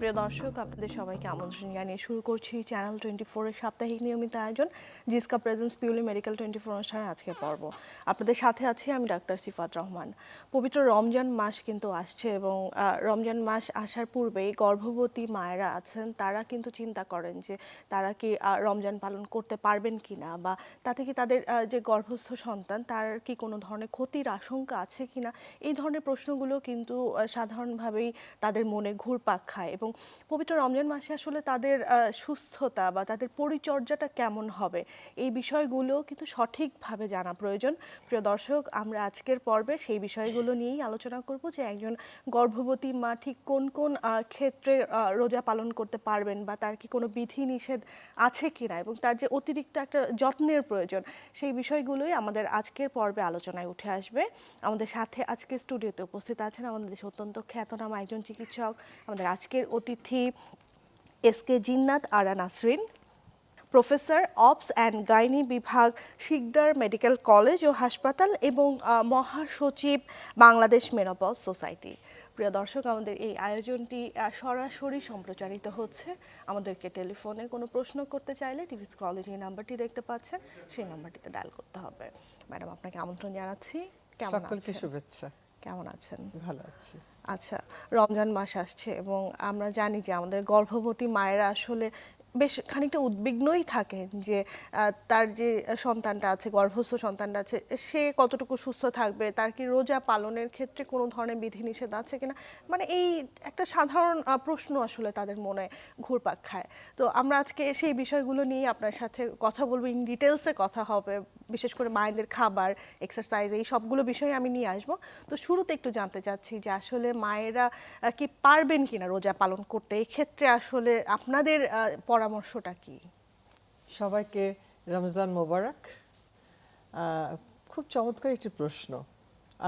প্রিয় দর্শক, আপনাদের সবাইকে আমন্ত্রণ জানিয়ে শুরু করছি চ্যানেল 24-এর সাপ্তাহিক নিয়মিত আয়োজন জিসকা প্রেজেন্স পিউলি মেডিকেল 24 অনুষ্ঠানে আজকের পর্ব। আপনাদের সাথে আছি আমি ডাক্তার সিফাত রহমান। পবিত্র রমজান মাস কিন্তু আসছে এবং রমজান মাস আসার পূর্বেই গর্ভবতী মায়েরা আছেন, তারা কিন্তু চিন্তা করেন যে তারা কি রমজান পালন করতে পারবেন কিনা, বা তাতে কি তাদের যে গর্ভস্থ সন্তান তার কি কোনো ধরনের ক্ষতির আশঙ্কা আছে কিনা। এই ধরনের প্রশ্নগুলো কিন্তু সাধারণভাবেই তাদের মনে ঘুরপাক খায় এবং পবিত্র রমজান মাসে আসলে তাদের সুস্থতা বা তাদের পরিচর্যাটা কেমন হবে, এই বিষয়গুলো কিন্তু সঠিকভাবে জানা প্রয়োজন। প্রিয় দর্শক, আমরা আজকের পর্বে সেই বিষয়গুলো নিয়েই আলোচনা করব যে একজন গর্ভবতী মা ঠিক কোন কোন ক্ষেত্রে রোজা পালন করতে পারবেন, বা তার কি কোনো বিধি নিষেধ আছে কিনা, এবং তার যে অতিরিক্ত একটা যত্নের প্রয়োজন, সেই বিষয়গুলোই আমাদের আজকের পর্বে আলোচনায় উঠে আসবে। আমাদের সাথে আজকে স্টুডিওতে উপস্থিত আছেন আমাদের দেশে অত্যন্ত খ্যাতনামা একজন চিকিৎসক, আমাদের আজকের অতিথি SK Jinnat Ara Nasrin, professor obs and gynae বিভাগ, শিকদার মেডিকেল কলেজ ও হাসপাতাল এবং মহাসচিব বাংলাদেশ মেনোপজ সোসাইটি। প্রিয় দর্শক, আমাদের এই আয়োজনটি সরাসরি সম্প্রচারিত হচ্ছে। আমাদেরকে টেলিফোনে কোনো প্রশ্ন করতে চাইলে টিভি স্ক্রলে যে নাম্বারটি দেখতে পাচ্ছেন সেই নাম্বারটিতে ডায়াল করতে হবে। ম্যাডাম, আপনাকে আমন্ত্রণ জানাচ্ছি। কেমন আছেন? সকলকে শুভেচ্ছা। কেমন আছেন? ভালো আছি। আচ্ছা, রমজান মাস আসছে এবং আমরা জানি যে আমাদের গর্ভবতী মায়েরা আসলে বেশ খানিকটা উদ্বিগ্নই থাকেন যে তার যে সন্তানটা আছে, গর্ভস্থ সন্তানটা আছে, সে কতটুকু সুস্থ থাকবে, তার কি রোজা পালনের ক্ষেত্রে কোনো ধরনের বিধিনিষেধ আছে কিনা। মানে এই একটা সাধারণ প্রশ্ন আসলে তাদের মনে ঘুরপাক খায়। তো আমরা আজকে সেই বিষয়গুলো নিয়ে আপনার সাথে কথা বলবো, ইন ডিটেলসে কথা হবে, বিশেষ করে মায়েদের খাবার, এক্সারসাইজ, এই সবগুলো বিষয়ে আমি নিয়ে আসবো। তো শুরুতে একটু জানতে চাচ্ছি যে আসলে মায়েরা কি পারবেন কিনা রোজা পালন করতে, এই ক্ষেত্রে আসলে আপনাদের পরামর্শটা কি? সবাইকে রমজান মোবারক। খুব চমৎকার একটি প্রশ্ন।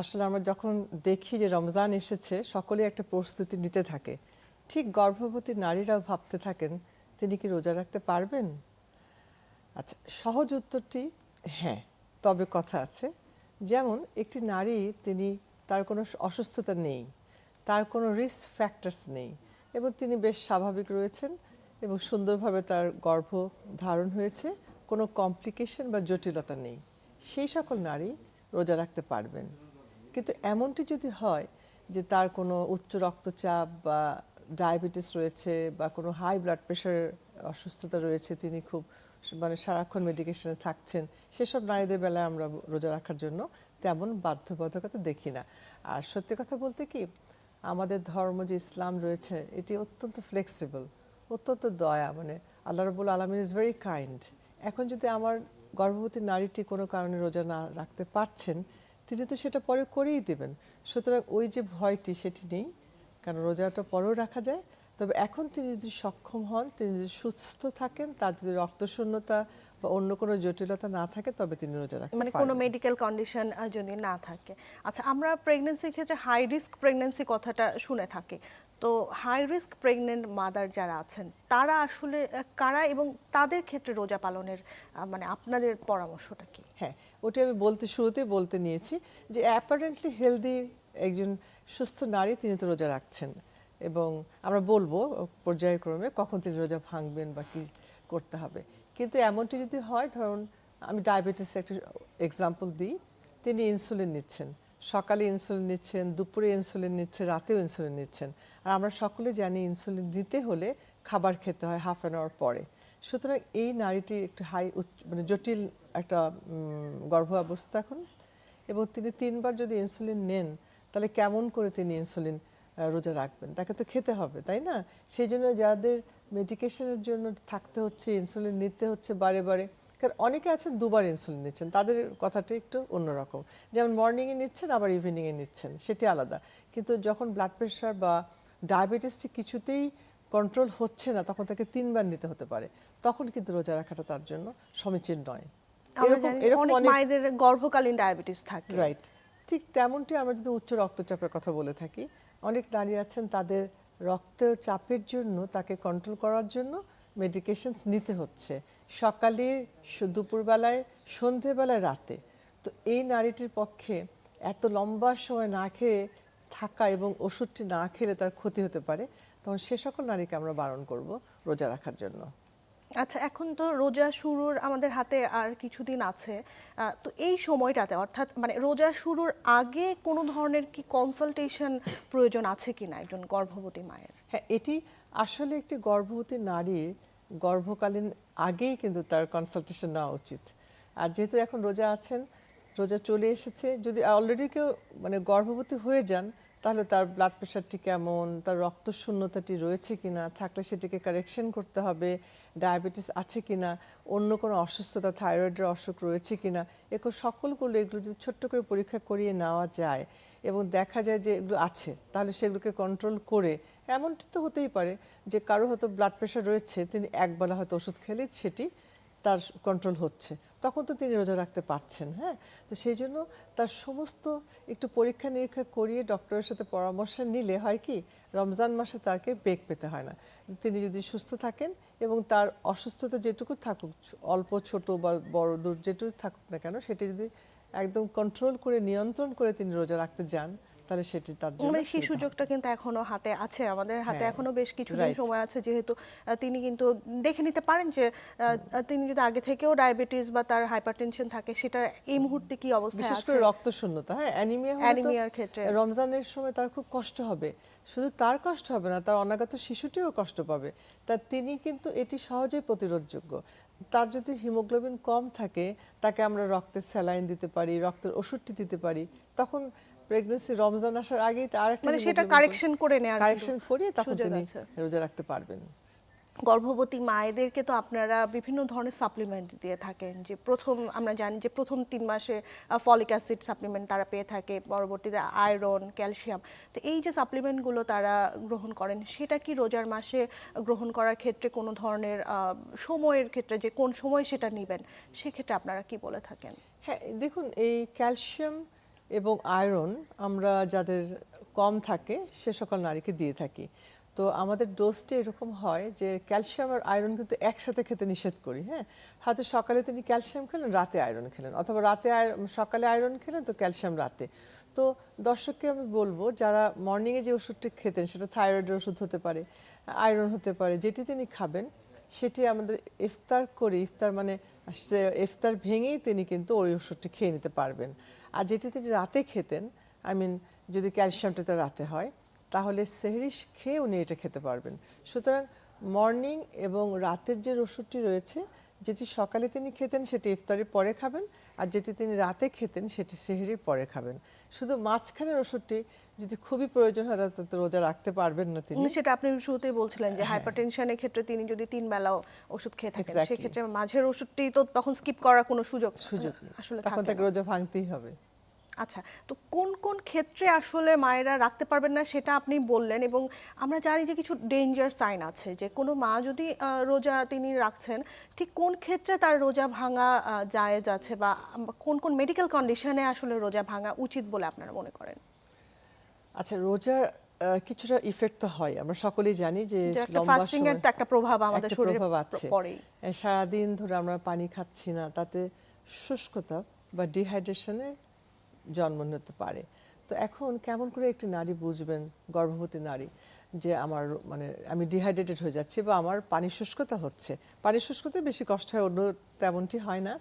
আসলে আমরা যখন দেখি যে রমজান এসেছে, সকলেই একটা প্রস্তুতি নিতে থাকে। ঠিক গর্ভবতী নারীরাও ভাবতে থাকেন, তিনি কি রোজা রাখতে পারবেন? আচ্ছা, সহজ উত্তরটি হ্যাঁ, তবে কথা আছে। যেমন একটি নারী, তার কোনো অসুস্থতা নেই, তার কোনো রিস্ক ফ্যাক্টরস নেই, এবং তিনি বেশ স্বাভাবিক রয়েছেন এবং সুন্দরভাবে তার গর্ভ ধারণ হয়েছে, কোনো কমপ্লিকেশন বা জটিলতা নেই, সেই সকল নারী রোজা রাখতে পারবেন। কিন্তু এমনটি যদি হয় যে তার কোনো উচ্চ রক্তচাপ বা ডায়াবেটিস রয়েছে বা কোনো হাই ব্লাড প্রেশারের অসুস্থতা রয়েছে, তিনি খুব সারাক্ষণ মেডিকেশনে থাকছেন, সেসব নারীদের বেলায় আমরা রোজা রাখার জন্য তেমন বাধ্যবাধকতা দেখি না। আর সত্যি কথা বলতে কি, আমাদের ধর্ম যে ইসলাম রয়েছে, এটি অত্যন্ত ফ্লেক্সিবল, অত্যন্ত দয়া, আল্লাহ রাব্বুল আলামিন ইজ ভেরি কাইন্ড। এখন যদি আমার গর্ভবতী নারীটি কোনো কারণে রোজা না রাখতে পারছেন, তিনি তো সেটা পরে করেই দেবেন। সুতরাং ওই যে ভয়টি, সেটি নেই, কারণ রোজাটা পরেও রাখা যায়। তবে এখন তিনি যদি সক্ষম হন, তিনি যদি সুস্থ থাকেন, তার যদি রক্তশূন্যতা বা অন্য কোনো জটিলতা না থাকে, তবে তিনি রোজা রাখতে পারবেন। কোনো মেডিকেল কন্ডিশন যদি না থাকে। আচ্ছা, আমরা প্রেগন্যান্সির ক্ষেত্রে হাই রিস্ক প্রেগন্যান্সি কথাটা শুনে থাকি। তো হাই রিস্ক প্রেগনেন্ট মাদার যারা আছেন, তারা আসলে কারা, এবং তাদের ক্ষেত্রে রোজা পালনের আপনাদের পরামর্শটা কি? হ্যাঁ, ওটি আমি শুরুতেই বলতে নিয়েছি যে অ্যাপারেন্টলি হেলদি একজন সুস্থ নারী, তিনি তো রোজা রাখছেন, এবং আমরা বলবো পর্যায়ক্রমে কখন তিনি রোজা ভাঙবেন বা কী করতে হবে। কিন্তু এমনটি যদি হয়, ধরুন আমি ডায়াবেটিসের একটা এক্সাম্পল দিই, তিনি ইনসুলিন নিচ্ছেন, সকালে ইনসুলিন নিচ্ছেন, দুপুরে ইনসুলিন নিচ্ছেন, রাতেও ইনসুলিন নিচ্ছেন। আর আমরা সকলে জানি ইনসুলিন নিতে হলে খাবার খেতে হয় হাফ অ্যান আওয়ার পরে। সুতরাং এই নারীটি একটু জটিল একটা গর্ভাবস্থা এখন, এবং তিনি 3 বার যদি ইনসুলিন নেন, তাহলে কেমন করে তিনি ইনসুলিন রোজা রাখবেন? তাকে তো খেতে হবে, তাই না? সেই জন্য যাদের মেডিকেশনের জন্য থাকতে হচ্ছে, ইনসুলিন নিতে হচ্ছে বারে বারে, কারণ অনেকে আছেন 2 বার ইনসুলিন নিচ্ছেন, তাদের কথাটা একটু অন্যরকম। যেমন মর্নিংয়ে নিচ্ছেন, আবার ইভিনিংয়ে নিচ্ছেন, সেটি আলাদা। কিন্তু যখন ব্লাড প্রেশার বা ডায়াবেটিসটি কিছুতেই কন্ট্রোল হচ্ছে না, তখন তাকে 3 বার নিতে হতে পারে, তখন কিন্তু রোজা রাখাটা তার জন্য সমীচীন নয়। অনেক মায়েদের গর্ভকালীন ডায়াবেটিস থাকে। রাইট, ঠিক তেমনটি আমরা যদি উচ্চ রক্তচাপের কথা বলে থাকি, অনেক নারী আছেন তাদের রক্তের চাপের জন্য, তাকে কন্ট্রোল করার জন্য মেডিকেশনস নিতে হচ্ছে, সকালে, দুপুরবেলায়, সন্ধেবেলায়, রাতে। তো এই নারীটির পক্ষে এত লম্বা সময় না খেয়ে থাকা এবং ওষুধটি না খেলে তার ক্ষতি হতে পারে। তখন সে সকল নারীকে আমরা বারণ করব রোজা রাখার জন্য। আচ্ছা, এখন তো রোজা শুরুর আমাদের হাতে আর কিছুদিন আছে, তো এই সময়টাতে অর্থাৎ মানে রোজা শুরুর আগে কোনো ধরনের কি কনসালটেশন প্রয়োজন আছে কিনা একজন গর্ভবতী মায়ের? হ্যাঁ, এটি আসলে একটি গর্ভবতী নারীর গর্ভকালীন আগেই কিন্তু তার কনসালটেশন নেওয়া উচিত। আর যেহেতু এখন রোজা আছেন, রোজা চলে এসেছে, যদি অলরেডি কেউ মানে গর্ভবতী হয়ে যান তাহলে তার ব্লাড প্রেশারটি কেমন, তার রক্তশূন্যতাটি রয়েছে কিনা, থাকলে সেটিকে কারেকশন করতে হবে, ডায়াবেটিস আছে কিনা, অন্য কোনো অসুস্থতা, থাইরয়েডের অসুখ রয়েছে কিনা, সকলগুলো এগুলো যদি ছোট্ট করে পরীক্ষা করিয়ে নেওয়া যায় এবং দেখা যায় যে এগুলো আছে, তাহলে সেগুলোকে কন্ট্রোল করে, এমনটি তো হতেই পারে যে কারো হয়তো ব্লাড প্রেশার রয়েছে, তিনি একবেলা হয়তো ওষুধ খেলে সেটি তার কন্ট্রোল হচ্ছে, তখন তো তিনি রোজা রাখতে পারছেন। হ্যাঁ, তো সেই জন্য তার সমস্ত একটু পরীক্ষা নিরীক্ষা করিয়ে ডক্টরের সাথে পরামর্শ নিলে হয় কি, রমজান মাসে তাকে বেগ পেতে হয় না। তিনি যদি সুস্থ থাকেন এবং তার অসুস্থতা যেটুকু থাকুক, অল্প ছোট বা বড় দূর যেটুকু থাকুক না কেন, সেটি যদি একদম কন্ট্রোল করে নিয়ন্ত্রণ করে তিনি রোজা রাখতে যান, তাহলে সেটি তার জন্য মানে সেই সুযোগটা কিন্তু এখনো হাতে আছে, আমাদের হাতে হ্যাঁ, এখনো বেশ কিছুদিন right. সময় আছে, যেহেতু তিনি কিন্তু দেখে নিতে পারেন যে তিনি যদি আগে থেকেও ডায়াবেটিস বা তার হাইপারটেনশন থাকে সেটা এই মুহূর্তে কি অবস্থায় বিশেষ আছে, করে রক্তশূন্যতা, হ্যাঁ, অ্যানিমিয়া হলে তো অ্যানিমিয়ার ক্ষেত্রে। রমজানের সময় তার খুব কষ্ট হবে। শুধু তার কষ্ট হবে না, তার অনাগত শিশুটিও কষ্ট পাবে। তা তিনি কিন্তু এটি সহজেই প্রতিরোধযোগ্য। তার যদি হিমোগ্লোবিন কম থাকে, তাকে আমরা রক্তের স্যালাইন দিতে পারি, রক্তের ওষুধটি দিতে পারি, তখন প্রেগন্যান্সি রমজান আসার আগেই তার আরেকটা মানে সেটা কারেকশন করে নেওয়ার কারেকশন করিয়ে তখন সুযোগ তিনি আছে। রোজা রাখতে পারবেন। গর্ভবতী মায়েদেরকে তো আপনারা বিভিন্ন ধরনের সাপ্লিমেন্ট দিয়ে থাকেন, যে প্রথম আমরা জানি যে প্রথম 3 মাসে ফলিক অ্যাসিড সাপ্লিমেন্ট তারা পেয়ে থাকে, পরবর্তীতে আয়রন, ক্যালসিয়াম। তো এই যে সাপ্লিমেন্টগুলো তারা গ্রহণ করেন, সেটা কি রোজার মাসে গ্রহণ করার ক্ষেত্রে কোনো ধরনের সময়ের ক্ষেত্রে, যে কোন সময় সেটা নেবেন, সেক্ষেত্রে আপনারা কি বলে থাকেন? হ্যাঁ, দেখুন, এই ক্যালসিয়াম এবং আয়রন আমরা যাদের কম থাকে সে সকল নারীকে দিয়ে থাকি। তো আমাদের ডোজটি এরকম হয় যে ক্যালসিয়াম আর আয়রন কিন্তু একসাথে খেতে নিষেধ করি। হ্যাঁ, হয়তো সকালে তিনি ক্যালসিয়াম খেলেন, রাতে আয়রন খেলেন, অথবা সকালে আয়রন খেলেন তো ক্যালসিয়াম রাতে। তো দর্শককে আমি বলবো, যারা মর্নিংয়ে যে ওষুধটি খেতেন সেটা থাইরয়েডের ওষুধ হতে পারে, আয়রন হতে পারে, যেটি তিনি খাবেন সেটি আমাদের ইফতার করে, ইফতার মানে ইফতার ভেঙেই তিনি কিন্তু ওই ওষুধটি খেয়ে নিতে পারবেন। আর যেটি তিনি রাতে খেতেন, যদি ক্যালসিয়ামটা তার রাতে হয়, তাহলে সেহরি খেয়ে উনি এটা খেতে পারবেন। সুতরাং মর্নিং এবং রাতের যে ওষুধটি রয়েছে, যেটি সকালে তিনি খেতেন সেটি ইফতারের পরে খাবেন, আর যেটি তিনি রাতে খেতেন সেটি সেহরির পরে খাবেন। শুধু মাঝখানের ওষুধটি যদি খুবই প্রয়োজন হয় তাহলে রোজা রাখতে পারবেন না তিনি। সেটা আপনি শুরুতেই বলছিলেন যে হাইপারটেনশনের ক্ষেত্রে তিনি যদি 3 বেলাও ওষুধ খেয়ে থাকেন, Exactly. সেক্ষেত্রে মাঝের ওষুধটি তো তখন স্কিপ করার কোনো সুযোগ আসলে তখন থাকে তাকে না। রোজা ভাঙতেই হবে। আচ্ছা, তো কোন কোন ক্ষেত্রে আসলে মায়েরা রাখতে পারবেন না সেটা আপনি বললেন, এবং আমরা জানি যে কিছু ডেঞ্জার সাইন আছে, যে কোনো মা যদি রোজা তিনি রাখছেন, ঠিক কোন ক্ষেত্রে তার রোজা ভাঙা জায়েজ আছে, বা কোন কোন মেডিকেল কন্ডিশনে আসলে রোজা ভাঙা উচিত বলে আপনারা মনে করেন? আচ্ছা, রোজার কিছুটা ইফেক্ট তো হয়, আমরা সকলেই জানি যে যে একটা লম্বা ফাস্টিং এর সময় তো একটা প্রভাব আমাদের একটা শরীরে প্রভাব আছে। পড়েই। সারাদিন ধরে আমরা পানি খাচ্ছি না, তাতে শুষ্কতা বা ডিহাইড্রেশনের জন্ম নিতে পারে। তো এখন কেমন করে একটি নারী বুঝবেন, গর্ভবতী নারী, যে আমার মানে আমি ডিহাইড্রেটেড হয়ে যাচ্ছি বা আমার পানি শুষ্কতা হচ্ছে? পানি শুষ্কতা বেশি কষ্ট হয়, অন্য তেমনটি হয় না।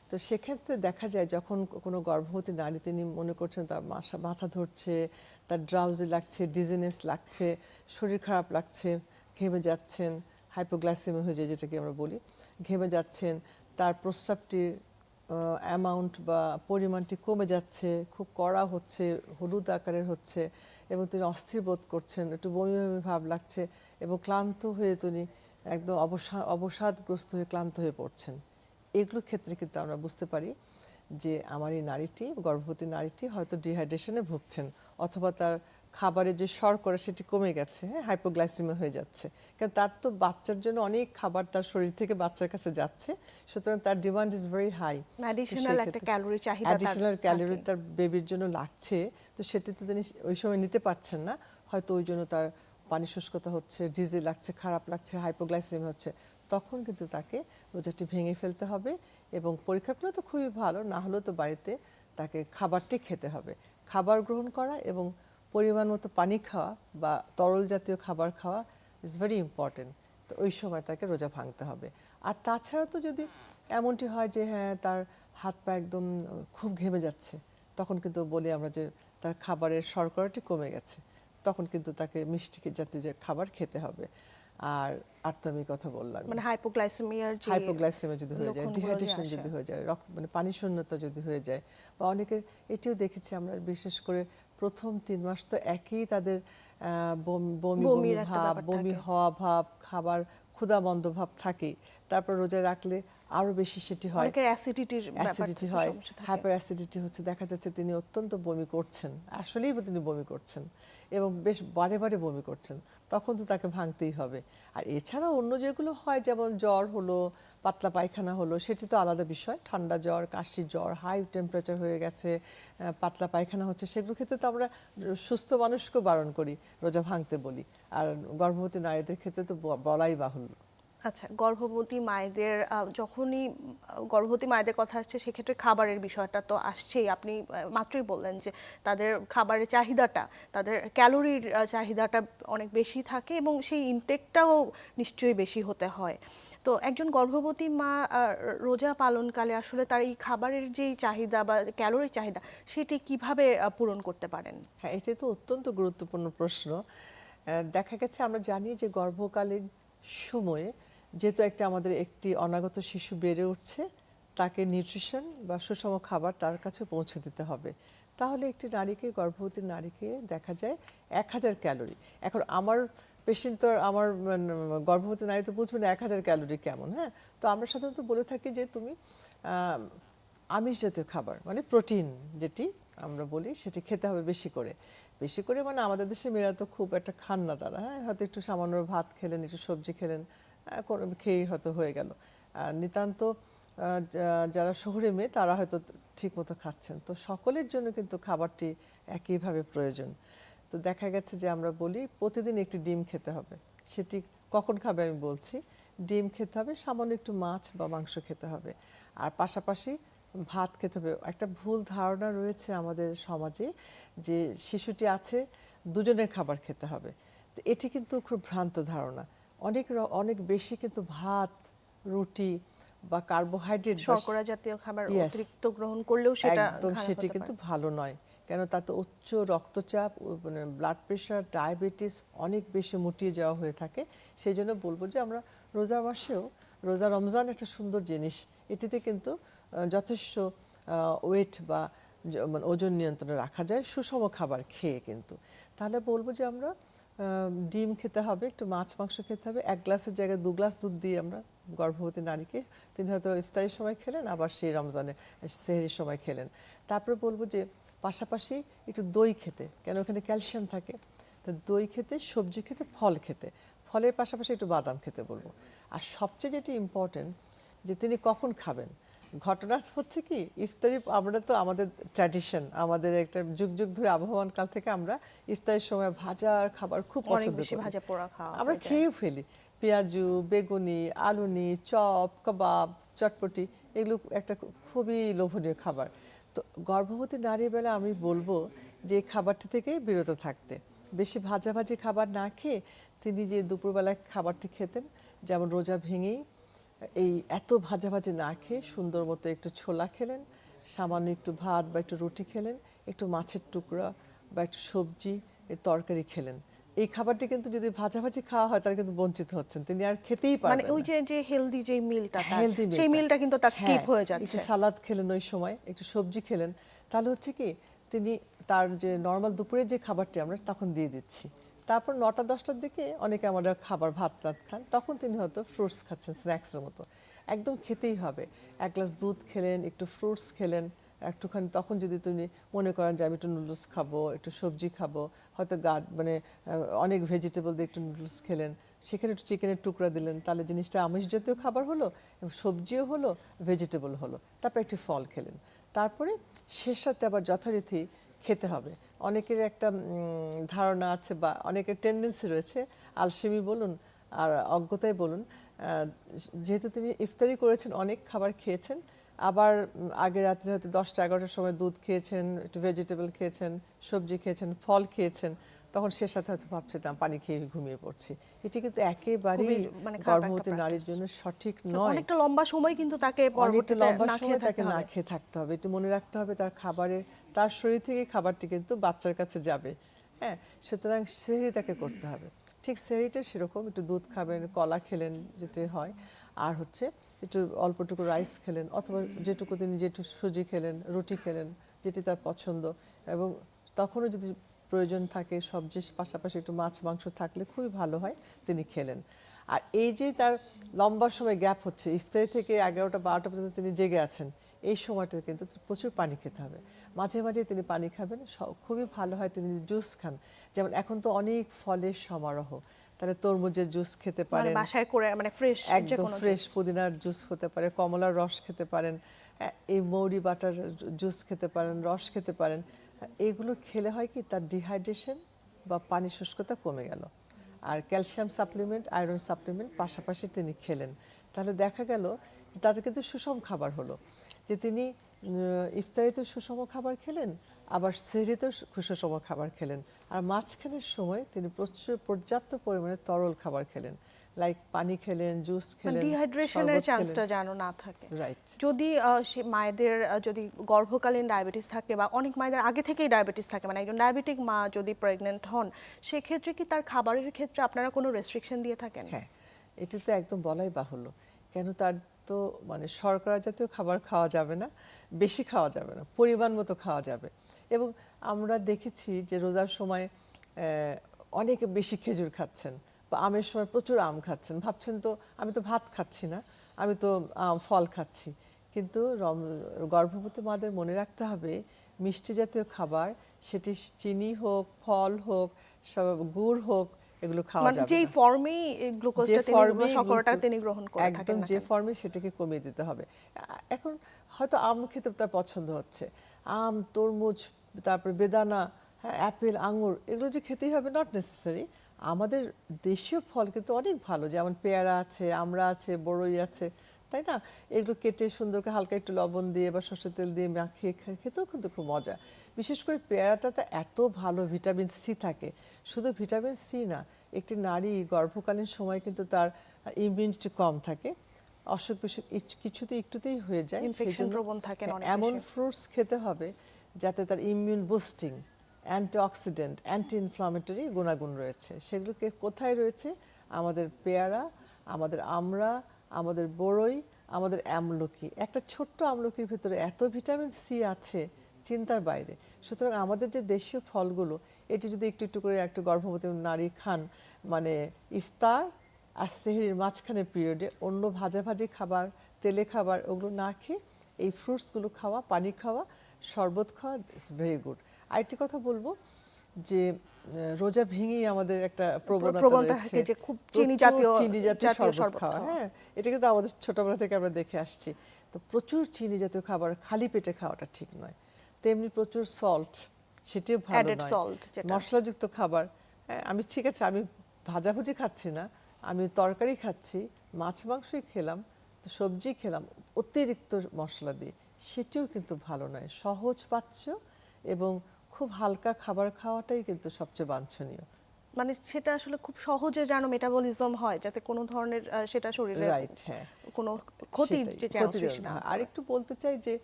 তো সেক্ষেত্রে দেখা যায় যখন কোনো গর্ভবতী নারী তিনি মনে করছেন তার মাথা ধরছে, তার ড্রাউজি লাগছে, ডিজিনেস লাগছে, শরীর খারাপ লাগছে, ঘেমে যাচ্ছেন, হাইপোগ্লাইসেমিয়া হয়ে যায় যেটাকে আমরা বলি, ঘেমে যাচ্ছেন, তার প্রস্রাবটির অ্যামাউন্ট বা পরিমাণটি কমে যাচ্ছে, খুব কড়া হচ্ছে, হলুদ আকারের হচ্ছে, এবং তিনি অস্থির বোধ করছেন, একটু বমি বমি ভাব লাগছে, এবং ক্লান্ত হয়ে তিনি একদম অবসাদগ্রস্ত হয়ে ক্লান্ত হয়ে পড়ছেন। এগুলোর ক্ষেত্রে কিন্তু আমরা বুঝতে পারি যে আমার এই নারীটি, গর্ভবতী নারীটি হয়তো ডিহাইড্রেশনে ভুগছেন, অথবা তার খাবারের যে শর্করা সেটি কমে গেছে, হ্যাঁ, হাইপোগ্লাইসেমিয়া হয়ে যাচ্ছে। কারণ তার তো বাচ্চার জন্য অনেক খাবার তার শরীর থেকে বাচ্চার কাছে যাচ্ছে, সুতরাং তার demand is very high. Additional একটা ক্যালোরি চাহিদা, অ্যাডিশনাল ক্যালোরি তার বেবির জন্য লাগছে, তো সেটি তো তিনি ওই সময় নিতে পারছেন না, হয়তো ওই জন্য তার পানি শুষ্কতা হচ্ছে, ডিজি লাগছে, খারাপ লাগছে, হাইপোগ্লাইসেমিয়া হচ্ছে। তখন কিন্তু তাকে রোজাটি ভেঙে ফেলতে হবে, এবং পরীক্ষা করলে তো খুবই ভালো, না হলেও তো বাড়িতে তাকে খাবারটি খেতে হবে। খাবার গ্রহণ করা এবং পরিমাণ মতো পানি খাওয়া বা তরল জাতীয় খাবার খাওয়া ইজ ভেরি ইম্পর্টেন্ট। তো ওই সময় তাকে রোজা ভাঙতে হবে। আর তাছাড়া তো যদি এমনটি হয় যে হ্যাঁ তার হাত পা একদম খুব ঘেমে যাচ্ছে, তখন কিন্তু বলি আমরা যে তার খাবারের শর্করাটি কমে গেছে, তখন কিন্তু তাকে মিষ্টি জাতীয় যে খাবার খেতে হবে। আর তো আমি কথা বললাম, মানে হাইপোগ্লাইসেমিয়ার যে হাইপোগ্লাইসেমিয়া যদি হয়ে যায়, লক্ষণগুলো যে ডিহাইড্রেশন আসে। যদি হয়ে যায়, রক্ত মানে পানি শূন্যতা যদি হয়ে যায়, বা অনেকের এটিও দেখেছি আমরা, বিশেষ করে প্রথম 3 মাস তো একই তাদের বমি বমি বমির একটা ভাব, ব্যাপার বমি থাকে। হওয়া ভাব, খাবার ক্ষুধামন্দ ভাব থাকেই। তারপর রোজা রাখলে আরো বেশি সেটি হয়, অনেকের অ্যাসিডিটির ব্যাপার অ্যাসিডিটি থাকে, হয়, সমস্যা থাকে। হাইপার অ্যাসিডিটি হচ্ছে, দেখা যাচ্ছে তিনি অত্যন্ত বমি করছেন, আসলেই তিনি বমি করছেন এবং বেশ বারে বারে বমি করছেন, তখন তো তাকে ভাঙতেই হবে। আর এছাড়া অন্য যেগুলো হয়, যেমন জ্বর হলো, পাতলা পায়খানা হলো, সেটি তো আলাদা বিষয়। ঠান্ডা জ্বর, কাশি জ্বর, হাই টেম্পারেচার হয়ে গেছে, পাতলা পায়খানা হচ্ছে, সেগুলো ক্ষেত্রে তো আমরা সুস্থ মানুষকেও বারণ করি, রোজা ভাঙতে বলি। আর গর্ভবতী নারীদের ক্ষেত্রে তো বলাই বাহুল্য। আচ্ছা, গর্ভবতী মায়েদের যখনই গর্ভবতী মায়েদের কথা আসছে, সেক্ষেত্রে খাবারের বিষয়টা তো আসছেই। আপনি মাত্রই বললেন যে তাদের খাবারের চাহিদাটা, তাদের ক্যালোরির চাহিদাটা অনেক বেশি থাকে এবং সেই ইনটেকটাও নিশ্চয়ই বেশি হতে হয়। তো একজন গর্ভবতী মা রোজা পালনকালে আসলে তার এই খাবারের যেই চাহিদা বা ক্যালোরির চাহিদা, সেটি কিভাবে পূরণ করতে পারেন? হ্যাঁ, এটা তো অত্যন্ত গুরুত্বপূর্ণ প্রশ্ন। দেখা গেছে আমরা জানি যে গর্ভকালীন সময়ে যেহেতু আমাদের একটি অনাগত শিশু বেড়ে উঠছে, তাকে নিউট্রিশন বা সুষম খাবার তার কাছে পৌঁছে দিতে হবে। তাহলে একটি নারীকে, গর্ভবতী নারীকে দেখা যায় 1000 ক্যালোরি। এখন আমার পেশেন্ট তো, আমার গর্ভবতী নারী তো বুঝবে না 1000 ক্যালোরি কেমন। হ্যাঁ, তো আমরা সাধারণত বলে থাকি যে তুমি আমিষ জাতীয় খাবার, মানে প্রোটিন যেটি আমরা বলি, সেটি খেতে হবে বেশি করে। বেশি করে মানে আমাদের দেশে মেয়েরা তো খুব একটা খান না তারা, হ্যাঁ, হয়তো একটু সামান্য ভাত খেলেন, একটু সবজি খেলেন, খেয়েই হয়তো হয়ে গেল। আর নিতান্ত যারা শহুরে মেয়ে, তারা হয়তো ঠিক মতো খাচ্ছেন। তো সকলের জন্য কিন্তু খাবারটি একইভাবে প্রয়োজন। তো দেখা গেছে যে আমরা বলি প্রতিদিন একটি ডিম খেতে হবে। সেটি কখন খাবে আমি বলছি। ডিম খেতে হবে, সামান্য একটু মাছ বা মাংস খেতে হবে, আর পাশাপাশি ভাত খেতে হবে। একটা ভুল ধারণা রয়েছে আমাদের সমাজে যে শিশুটি আছে, দুজনের খাবার খেতে হবে। তো এটি কিন্তু খুব ভ্রান্ত ধারণা। অনেক বেশি কিন্তু ভাত, রুটি বা কার্বোহাইড্রেট, শর্করা জাতীয় খাবার Yes, অতিরিক্ত গ্রহণ করলেও সেটা একদম খারাপ সেটি হতে কিন্তু পারে। ভালো নয়। কেন, তাতে উচ্চ রক্তচাপ, মানে ব্লাড প্রেশার, ডায়াবেটিস অনেক বেশি মুটিয়ে যাওয়া হয়ে থাকে। সেই জন্য বলবো যে আমরা রোজা মাসেও, রোজা রমজান একটা সুন্দর জিনিস, এটিতে কিন্তু যথেষ্ট ওয়েট বা মানে ওজন নিয়ন্ত্রণে রাখা যায় সুষম খাবার খেয়ে। কিন্তু তাহলে বলবো যে আমরা ডিম খেতে হবে, একটু মাছ মাংস খেতে হবে, 1 গ্লাসের জায়গায় 2 গ্লাস দুধ দিয়ে আমরা গর্ভবতী নারীকে, তিনি হয়তো ইফতারের সময় খেলেন, আবার সেই রমজানে সেহরির সময় খেলেন। তারপরে বলবো যে পাশাপাশি একটু দই খেতে, কেন ওখানে ক্যালসিয়াম থাকে। তো দই খেতে, সবজি খেতে, ফল খেতে, ফলের পাশাপাশি একটু বাদাম খেতে বলবো। আর সবচেয়ে যেটি ইম্পর্টেন্ট, যে তিনি কখন খাবেন। ঘটনা হচ্ছে কি, ইফতারি আমরা তো, আমাদের ট্র্যাডিশন, আমাদের একটা যুগ যুগ ধরে আবহমান কাল থেকে আমরা ইফতারের সময় ভাজার খাবার খুব অনেক পছন্দ বেশি করি, ভাজা পোড়া খাওয়া আমরা হয়ে যায়। খেয়েও ফেলি। পেঁয়াজু, বেগুনি, আলুনি, চপ, কাবাব, চটপটি, এগুলো একটা খুবই লোভনীয় খাবার। তো গর্ভবতী নারীর বেলা আমি বলবো যে এই খাবারটি থেকে বিরত থাকতে, বেশি ভাজাভাজি খাবার না খেয়ে তিনি যে দুপুরবেলায় খাবারটি খেতেন, যেমন রোজা ভেঙেই এই এত ভাজাভাজি না খেয়ে সুন্দর মতো একটু ছোলা খেলেন, সামান্য একটু ভাত বা একটু রুটি খেলেন, একটু মাছের টুকরা বা একটু সবজি, তরকারি খেলেন। এই খাবারটি কিন্তু যদি ভাজাভাজি খাওয়া হয়, তাহলে কিন্তু বঞ্চিত হচ্ছেন, তিনি আর খেতেই মানে পারবেন ওই না। যে যে হেলদি যে মিলটা, তার হেলদি সেই মিলটা, মিলটা কিন্তু তার স্কিপ হ্যাঁ, হয়ে একটু যাচ্ছে। সালাদ খেলেন ওই সময়, একটু সবজি খেলেন, তাহলে হচ্ছে কি তিনি তার যে নর্মাল দুপুরের যে খাবারটি আমরা তখন দিয়ে দিচ্ছি। তারপর 9টা-10টার দিকে অনেকে আমরা খাবার ভাত টাত খান, তখন তিনি হয়তো ফ্রুটস খাচ্ছেন স্ন্যাক্সের মতো। একদম খেতেই হবে। 1 গ্লাস দুধ খেলেন, একটু ফ্রুটস খেলেন, একটুখানি, তখন যদি তুমি মনে করেন যে আমি একটু নুডলস খাবো, একটু সবজি খাবো, হয়তো মানে অনেক ভেজিটেবল দিয়ে একটু নুডলস খেলেন, সেখানে একটু চিকেনের টুকরা দিলেন, তাহলে জিনিসটা আমিষ জাতীয় খাবার হলো, সবজিও হলো, ভেজিটেবল হলো। তারপর একটু ফল খেলেন। তারপরে শেষ রাতে আবার যথারীতি খেতে হবে। অনেকের একটা ধারণা আছে বা অনেকের টেন্ডেন্সি রয়েছে, আলসেমি বলুন আর অজ্ঞতায় বলুন, যেহেতু তিনি ইফতারি করেছেন, অনেক খাবার খেয়েছেন, আবার আগে রাত্রে হয়তো 10টা 11টার সময় দুধ খেয়েছেন, একটু ভেজিটেবল খেয়েছেন, সবজি খেয়েছেন, ফল খেয়েছেন, তখন সে সাথে হয়তো ভাবছে না পানি খেয়ে ঘুমিয়ে পড়ছি। এটি কিন্তু একেবারেই খুবই মানে খারাপ একটা গর্ভবতী নারীর practice। জন্য সঠিক নয়। অনেকটা লম্বা সময় কিন্তু তাকে অনেকটা পরবর্তীতে লম্বা না সময় খেয়ে তাকে থাকতে না হবে। খেয়ে থাকতে হবে। একটু মনে রাখতে হবে তার শরীর থেকে খাবারটি কিন্তু বাচ্চার কাছে যাবে। হ্যাঁ, সুতরাং সেহরি তাকে করতে হবে। ঠিক সেহরিটা সেরকম, একটু দুধ খাবেন, কলা খেলেন যেটি হয়, আর হচ্ছে একটু অল্পটুকু রাইস খেলেন, অথবা যেটুকু তিনি যেটু সুজি খেলেন, রুটি খেলেন, যেটি তার পছন্দ। এবং তখনও যদি প্রয়োজন থাকে সবজির পাশাপাশি একটু মাছ মাংস থাকলে খুবই ভালো হয়, তিনি খেলেন। আর এই যে তার লম্বা সময় গ্যাপ হচ্ছে, ইফতারি থেকে 11টা 12টা পর্যন্ত তিনি জেগে আছেন, এই সময়টাতে কিন্তু প্রচুর পানি খেতে হবে। মাঝে মাঝে তিনি পানি খাবেন, খুবই ভালো হয় তিনি জুস খান। যেমন এখন তো অনেক ফলের সমারোহ, তাহলে তরমুজের জুস খেতে মানে পারেন, বাসায় করে মানে ফ্রেশ যে একদম কোনো ফ্রেশ পুদিনার জুস হতে পারে, কমলার রস খেতে পারেন, এই মৌরি বাটার জুস খেতে পারেন, রস খেতে পারেন। এইগুলো খেলে হয় কি তার ডিহাইড্রেশন বা পানি শুষ্কতা কমে গেল। আর ক্যালসিয়াম সাপ্লিমেন্ট, আয়রন সাপ্লিমেন্ট পাশাপাশি তিনি খেলেন, তাহলে দেখা গেল যে তাদের কিন্তু সুষম খাবার হলো, যে তিনি ইফতারিতেও সুষম খাবার খেলেন, আবার সেহরিতেও সুষম খাবার খেলেন, আর মাঝখানের সময় তিনি প্রচুর পর্যাপ্ত পরিমাণে তরল খাবার খেলেন, লাইক পানি খেলেন, জুস খেলেন, ডিহাইড্রেশনের শরবত চান্সটা খেলেন। যেন না থাকে। রাইট। যদি সে মায়েদের যদি গর্ভকালীন ডায়াবেটিস থাকে বা অনেক মায়েদের আগে থেকেই ডায়াবেটিস থাকে, মানে একজন ডায়াবেটিক মা যদি প্রেগনেন্ট হন, সেক্ষেত্রে কি তার খাবারের ক্ষেত্রে আপনারা কোনো রেস্ট্রিকশন দিয়ে থাকেন? হ্যাঁ, এটি তো একদম বলাই বাহুল্য। কেন, তার তো মানে শর্করা জাতীয় খাবার খাওয়া যাবে না, বেশি খাওয়া যাবে না, পরিমাণ মতো খাওয়া যাবে। এবং আমরা দেখেছি যে রোজার সময় অনেকে বেশি খেজুর খাচ্ছেন, বা আমের সময় প্রচুর আম খাচ্ছেন, ভাবছেন তো আমি তো ভাত খাচ্ছি না, আমি তো ফল খাচ্ছি। কিন্তু গর্ভবতী মাদের মনে রাখতে হবে মিষ্টি জাতীয় খাবার, সেটি চিনি হোক, ফল হোক, গুড় হোক, এগুলো খাওয়া মানে যাবে যেই না। ফর্মেই গ্লুকোজটা তিনি বা শর্করাটা তিনি গ্রহণ করে থাকেন একদম না যে কেন? ফর্মে সেটাকে কমিয়ে দিতে হবে। এখন হয়তো আম খেতে তার পছন্দ হচ্ছে, আম, তরমুজ, তারপর বেদানা, হ্যাঁ, অ্যাপেল, আঙুর, এগুলো যে খেতেই হবে নট নেসেসারি। আমাদের দেশীয় ফল কিন্তু অনেক ভালো, যেমন পেয়ারা আছে, আমড়া আছে, বড়ই আছে, তাই না? এগুলো কেটে সুন্দর করে হালকা একটু লবণ দিয়ে বা সর্ষের তেল দিয়ে মাখিয়ে খেতেও কিন্তু খুব মজা। বিশেষ করে পেয়ারাটাতে এত ভালো ভিটামিন সি থাকে। শুধু ভিটামিন সি না, একটি নারী গর্ভকালীন সময় কিন্তু তার ইমিউনিটি কম থাকে, অসুখ বিসুখ কিছুতে একটুতেই হয়ে যায়, সেই ইনফেকশন জন্য প্রবণ থাকেন অনেক এমন বেশি। ফ্রুটস খেতে হবে যাতে তার immune boosting, antioxidant, anti inflammatory গুণাগুণ রয়েছে। সেগুলোকে কোথায় রয়েছে? আমাদের পেয়ারা, আমাদের আমড়া, আমাদের বড়ই, আমাদের আমলকি। একটা ছোট্ট আমলকির ভিতরে এত ভিটামিন সি আছে, চিন্তার বাইরে। সুতরাং আমাদের যে দেশীয় ফলগুলো, এটি যদি একটু একটু করে একটু গর্ভবতী নারী খান, মানে ইফতার আর সেহরির মাঝখানে পিরিয়ডে অন্য ভাজাভাজি খাবার, তেলে খাবার ওগুলো না খেয়ে এই ফ্রুটসগুলো খাওয়া, পানি খাওয়া, শরবত খাওয়া, ইটস ভেরি গুড। আরেকটি কথা বলবো যে রোজা ভেঙেই আমাদের একটা প্রবণতা রয়েছে থাকে যে খুব চিনি জাতীয় চিনি জাতীয় শরবত শরবত খাওয়া। খাওয়া। হ্যাঁ, এটা কিন্তু আমাদের ছোটবেলা থেকে আমরা দেখে আসছি। তো প্রচুর চিনি জাতীয় খাবার খালি পেটে খাওয়াটা ঠিক নয়। তেমনি প্রচুর সল্ট, সেটিও ভালো অ্যাডেড নয়। সল্ট যেটা। মশলাযুক্ত খাবার, হ্যাঁ, আমি ঠিক আছে, আমি ভাজাভুজি খাচ্ছি না, আমি তরকারি খাচ্ছি, মাছ মাংসই খেলাম, তো সবজি খেলাম অতিরিক্ত মশলা দিয়ে, সেটিও কিন্তু ভালো নয়। সহজ পাচ্য এবং খুব হালকা খাবার খাওয়াটাই কিন্তু সবচেয়ে বাঞ্ছনীয়। মানে সেটা আসলে খুব সহজে যেন মেটাবলিজম হয়, যাতে কোনো ধরনের সেটা শরীরে রাইট, হ্যাঁ, কোনো ক্ষতি সেটাই, যেন ক্ষতি সৃষ্টি না না। করে। আরেকটু বলতে চাই যে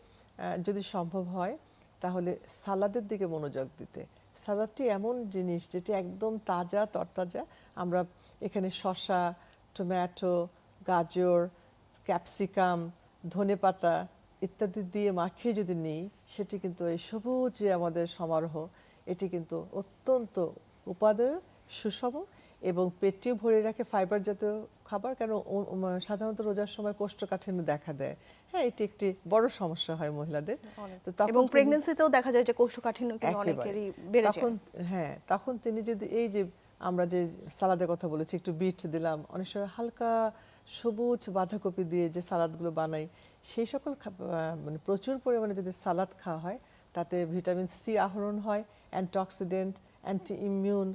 যদি সম্ভব হয় তাহলে সালাদের দিকে মনোযোগ দিতে। সালাদটি এমন জিনিস যেটি একদম তাজা তরতাজা। আমরা এখানে শসা, টমেটো, গাজর, ক্যাপসিকাম, ধনেপাতা ইত্যাদি দিয়ে মাখিয়ে যদি নিই, সেটি কিন্তু এই সবুজ যে আমাদের সমারোহ, এটি কিন্তু অত্যন্ত উপাদেয়, সুষম এবং পেটটিও ভরে রাখে ফাইবার জাতীয় খাবার। কেন সাধারণত রোজার সময় কোষ্ঠকাঠিন্য দেখা দেয়, হ্যাঁ, এটি একটি বড় সমস্যা হয় মহিলাদের। তো এবং প্রেগন্যান্সিতেও দেখা যায় যে কোষ্ঠকাঠিন্য কিন্তু একেবারে অনেকেরই বেড়ে যায়। তখন, হ্যাঁ, তখন তিনি যদি এই যে আমরা যে সালাদের কথা বলেছি, একটু বিট দিলাম, অনেক সময় হালকা সবুজ বাঁধাকপি দিয়ে যে সালাদগুলো বানাই, সেই সকল মানে প্রচুর পরিমাণে যদি সালাদ খাওয়া হয়, তাতে ভিটামিন সি আহরণ হয়, অ্যান্টিঅক্সিডেন্ট, অ্যান্টি ইমিউন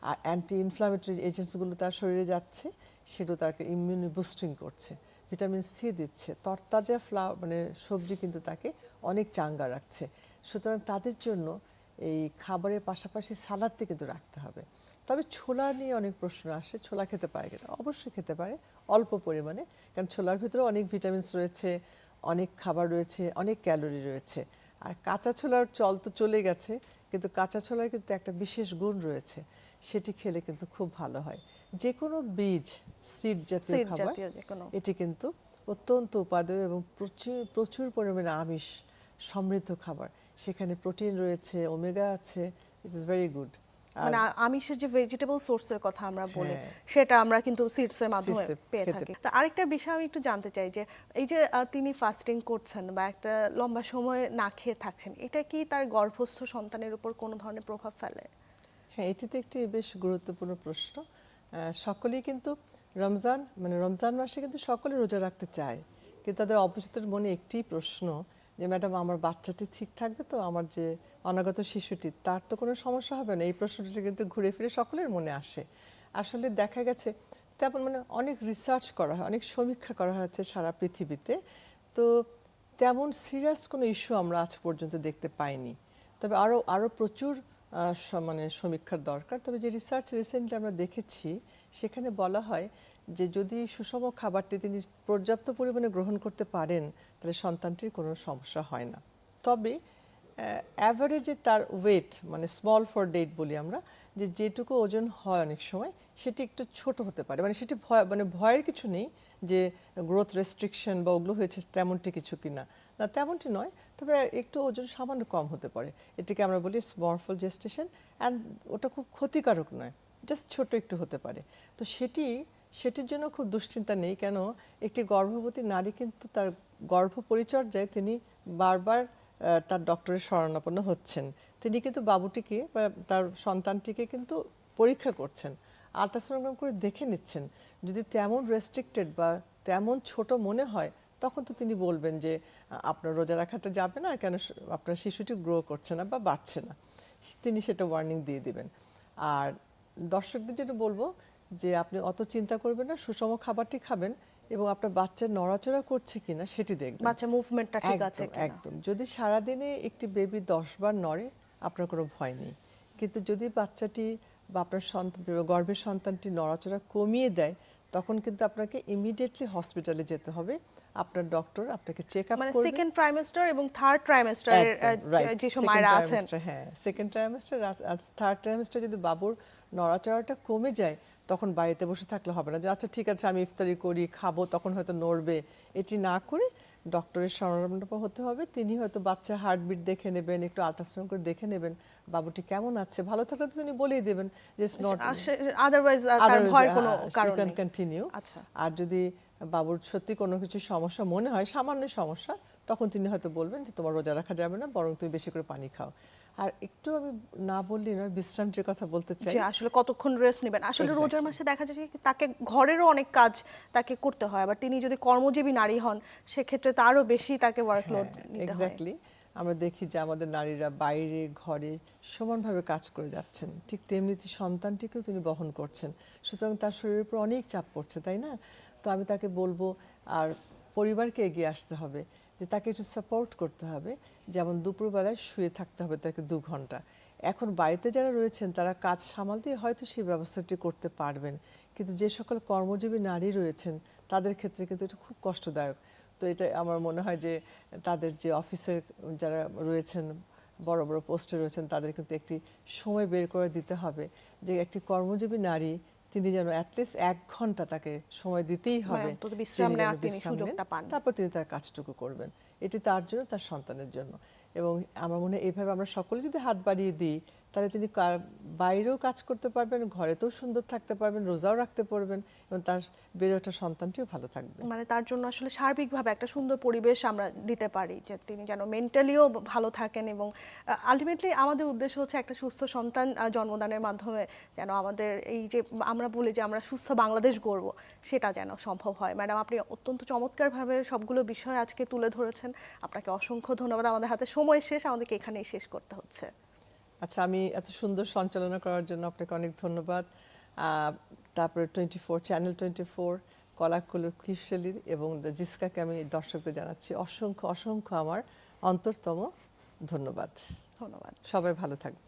আর অ্যান্টি ইনফ্লামেটরি এজেন্টসগুলো তার শরীরে যাচ্ছে, সেগুলো তাকে ইমিউন বুস্টিং করছে। ভিটামিন সি দিচ্ছে, তরতাজা মানে সবজি কিন্তু তাকে অনেক চাঙ্গা রাখছে। সুতরাং তাদের জন্য এই খাবারের পাশাপাশি সালাদটি কিন্তু রাখতে হবে। তবে ছোলা নিয়ে অনেক প্রশ্ন আসে, ছোলা খেতে পারে কিনা? অবশ্যই খেতে পারে, অল্প পরিমাণে, কারণ ছোলার ভিতরে অনেক ভিটামিনস রয়েছে, অনেক খাবার রয়েছে, অনেক ক্যালোরি রয়েছে। আর কাঁচা ছোলার চল তো চলে গেছে, কিন্তু কাঁচা ছোলার কিন্তু একটা বিশেষ গুণ রয়েছে, সেটি খেলে কিন্তু খুব ভালো হয়। যে কোনো বীজ, সিড জাতীয় সিড খাবার, জাতীয় যে কোনো এটি কিন্তু অত্যন্ত উপাদেয় এবং প্রচুর প্রচুর পরিমাণে আমিষ সমৃদ্ধ খাবার। সেখানে প্রোটিন রয়েছে, ওমেগা আছে, ইট ইজ ভেরি গুড। মানে আমিষের যে ভেজিটেবল সোর্সের কথা আমরা বলি, হ্যাঁ, সেটা আমরা কিন্তু সিডসের মাধ্যমে seeds এ পেয়ে খেতে থাকি। তো আরেকটা বিষয় আমি একটু জানতে চাই যে এই যে তিনি ফাস্টিং করছেন বা একটা লম্বা সময় না খেয়ে থাকছেন, এটা কি তার গর্ভস্থ সন্তানের উপর কোনো ধরনের প্রভাব ফেলে? হ্যাঁ, এটি তো একটি বেশ গুরুত্বপূর্ণ প্রশ্ন। সকলেই কিন্তু রমজান মাসে কিন্তু সকলে রোজা রাখতে চায়, কিন্তু তাদের অবচেতন মনে একটি প্রশ্ন যে ম্যাডাম আমার বাচ্চাটি ঠিক থাকবে তো, আমার যে অনাগত শিশুটি তার তো কোনো সমস্যা হবে না? এই প্রশ্নটি কিন্তু ঘুরে ফিরে সকলের মনে আসে। আসলে দেখা গেছে তেমন অনেক রিসার্চ করা হয়, অনেক সমীক্ষা করা হয়েছে সারা পৃথিবীতে, তো তেমন সিরিয়াস কোনো ইস্যু আমরা আজ পর্যন্ত দেখতে পাইনি। তবে আরও প্রচুর সমীক্ষার দরকার। তবে যে রিসার্চ রিসেন্টলি আমরা দেখেছি, সেখানে বলা হয় যে যদি সুষম খাবারটি তিনি পর্যাপ্ত পরিমাণে গ্রহণ করতে পারেন, তাহলে সন্তানটির কোনো সমস্যা হয় না। তবে অ্যাভারেজে তার ওয়েট, স্মল ফর ডেট বলি আমরা, যে যেটুকু ওজন হয় অনেক সময় সেটি একটু ছোট হতে পারে। সেটি ভয়ের কিছু নেই যে গ্রোথ রেস্ট্রিকশন বা ওগুলো হয়েছে তেমনটি কিছু কিনা, না তেমনটি নয়। তবে একটু ওজন সামান্য কম হতে পারে, এটিকে আমরা বলি স্মলফুল জেস্টেশন, অ্যান্ড ওটা খুব ক্ষতিকারক নয়, জাস্ট ছোট একটু হতে পারে। তো সেটির জন্য খুব দুশ্চিন্তা নেই। কেন, একটি গর্ভবতী নারী কিন্তু তার গর্ভ পরিচর্যায় তিনি বারবার তার ডক্টরের শরণাপন্ন হচ্ছেন। তিনি কিন্তু বাবুটিকে বা তার সন্তানটিকে কিন্তু পরীক্ষা করছেন, আল্ট্রাসোনোগ্রাম করে দেখে নিচ্ছেন। যদি তেমন রেস্ট্রিক্টেড বা তেমন ছোট মনে হয়, তখন তো তিনি বলবেন যে আপনার রোজা রাখাটা যাবে না, কেন আপনার শিশুটি গ্রো করছে না বা বাড়ছে না, তিনি সেটা ওয়ার্নিং দিয়ে দিবেন। আর দর্শকদের যেটা বলবো যে আপনি অত চিন্তা করবেন না, সুষম খাবারটি খাবেন এবং আপনার বাচ্চা নড়াচড়া করছে কিনা সেটি দেখবেন। বাচ্চা মুভমেন্টটা ঠিক আছে কিনা? একদম। যদি সারাদিনে একটি বেবি 10 বার নড়ে, আপনার কোনো ভয় নেই। কিন্তু যদি বাচ্চাটি বা আপনার গর্ভের সন্তানটি নড়াচড়া কমিয়ে দেয়, তখন কিন্তু আপনাকে ইমিডিয়েটলি হসপিটালে যেতে হবে। আপনার ডক্টর আপনাকে চেক আপ করবে। সেকেন্ড ট্রাইমেস্টার এবং থার্ড ট্রাইমেস্টারের যে সময়রা আছেন, হ্যাঁ, সেকেন্ড ট্রাইমেস্টার আর থার্ড ট্রাইমেস্টার যদি বাবুর নড়াচড়াটা কমে যায়, তখন বাড়িতে বসে থাকলে হবে না যে আচ্ছা ঠিক আছে আমি ইফতারি করি খাবো তখন হয়তো নড়বে। এটি না করে ডক্টরের শরণাপন্ন হতে হবে। তিনি হয়তো বাচ্চার হার্টবিট দেখে নেবেন, একটু আল্ট্রাসাউন্ড করে দেখে নেবেন বাবুটি কেমন আছে। ভালো থাকলে তো তিনি বলেই দেবেন যে ইটস নট, আদারওয়াইজ তার ভয়ের কোনো কারণ নেই। কন্টিনিউ। আচ্ছা, আর যদি বাবুর সত্যি কোনো কিছু সমস্যা মনে হয়, সামান্য সমস্যা, তখন তিনি হয়তো বলবেন যে তোমার রোজা রাখা যাবে না, বরং তুমি বেশি করে পানি খাও। আর একটু আমি না বললি নয়, বিশ্রামটির কথা বলতে চাই। যে আসলে কতক্ষণ রেস্ট নেবেন। আসলে রোজার মাসে দেখা যায় যে তাকে ঘরেরও অনেক কাজ তাকে করতে হয়, আবার তিনি যদি কর্মজীবী নারী হন সেক্ষেত্রে তারও বেশি তাকে ওয়ার্কলোড নিতে হয়। এক্স্যাক্টলি। আমরা দেখি যে আমাদের নারীরা বাইরে ঘরে সমানভাবে কাজ করে যাচ্ছেন, ঠিক তেমনি সন্তানটিকেও তিনি বহন করছেন। সুতরাং তার শরীরের উপর অনেক চাপ পড়ছে, তাই না? তো আমি তাকে বলবো, আর পরিবারকে এগিয়ে আসতে হবে, যে তাকে একটু সাপোর্ট করতে হবে। যেমন দুপুরবেলায় শুয়ে থাকতে হবে তাকে 2 ঘন্টা। এখন বাড়িতে যারা রয়েছেন তারা কাজ সামাল দিয়ে হয়তো সেই ব্যবস্থাটি করতে পারবেন, কিন্তু যে সকল কর্মজীবী নারী রয়েছেন তাদের ক্ষেত্রে কিন্তু এটা খুব কষ্টদায়ক। তো এটা আমার মনে হয় যে তাদের যে অফিসের যারা রয়েছেন, বড় বড় পোস্টে রয়েছেন, তাদের কিন্তু একটি সময় বের করে দিতে হবে যে একটি কর্মজীবী নারী তিনি যেন অ্যাটলিস্ট 1 ঘন্টা তাকে সময় দিতেই হবে, অন্তত বিশ্রাম নেওয়ার তিনি বিশ্রাম নেন, সুযোগটা পান। তারপর তিনি তার কাজটুকু করবেন। এটি তার জন্য, তার সন্তানের জন্য। এবং আমার মনে হয় এইভাবে আমরা সকলে যদি হাত বাড়িয়ে দিই, তাহলে তিনি বাইরেও কাজ করতে পারবেন, ঘরেতেও সুন্দর থাকতে পারবেন, রোজাও রাখতে পারবেন, এবং তার বেড়ে ওঠা সন্তানটিও ভালো থাকবে। তার জন্য আসলে সার্বিকভাবে একটা সুন্দর পরিবেশ আমরা দিতে পারি, যে তিনি যেন মেন্টালিও ভালো থাকেন, এবং আলটিমেটলি আমাদের উদ্দেশ্য হচ্ছে একটা সুস্থ সন্তান জন্মদানের মাধ্যমে যেন আমাদের এই যে আমরা বলি যে আমরা সুস্থ বাংলাদেশ গড়ব, সেটা যেন সম্ভব হয়। ম্যাডাম, আপনি অত্যন্ত চমৎকারভাবে সবগুলো বিষয় আজকে তুলে ধরেছেন। আপনাকে অসংখ্য ধন্যবাদ। আমাদের হাতে সময় শেষ, আমাদেরকে এখানেই শেষ করতে হচ্ছে। আচ্ছা, আমি এত সুন্দর সঞ্চালনা করার জন্য আপনাকে অনেক ধন্যবাদ। তারপরে চ্যানেল 24 কলাকুলের কুশলী এবং জিসকাকে আমি দর্শকদের জানাচ্ছি অসংখ্য অসংখ্য আমার অন্তরতম ধন্যবাদ। ধন্যবাদ। সবাই ভালো থাকবে।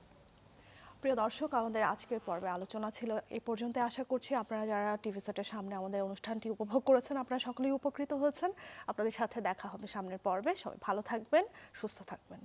প্রিয় দর্শক, আমাদের আজকের পর্বে আলোচনা ছিল এই পর্যন্ত। আশা করছি আপনারা যারা টিভি সেটের সামনে আমাদের অনুষ্ঠানটি উপভোগ করেছেন আপনারা সকলেই উপকৃত হয়েছেন। আপনাদের সাথে দেখা হবে সামনের পর্বে। সবাই ভালো থাকবেন, সুস্থ থাকবেন।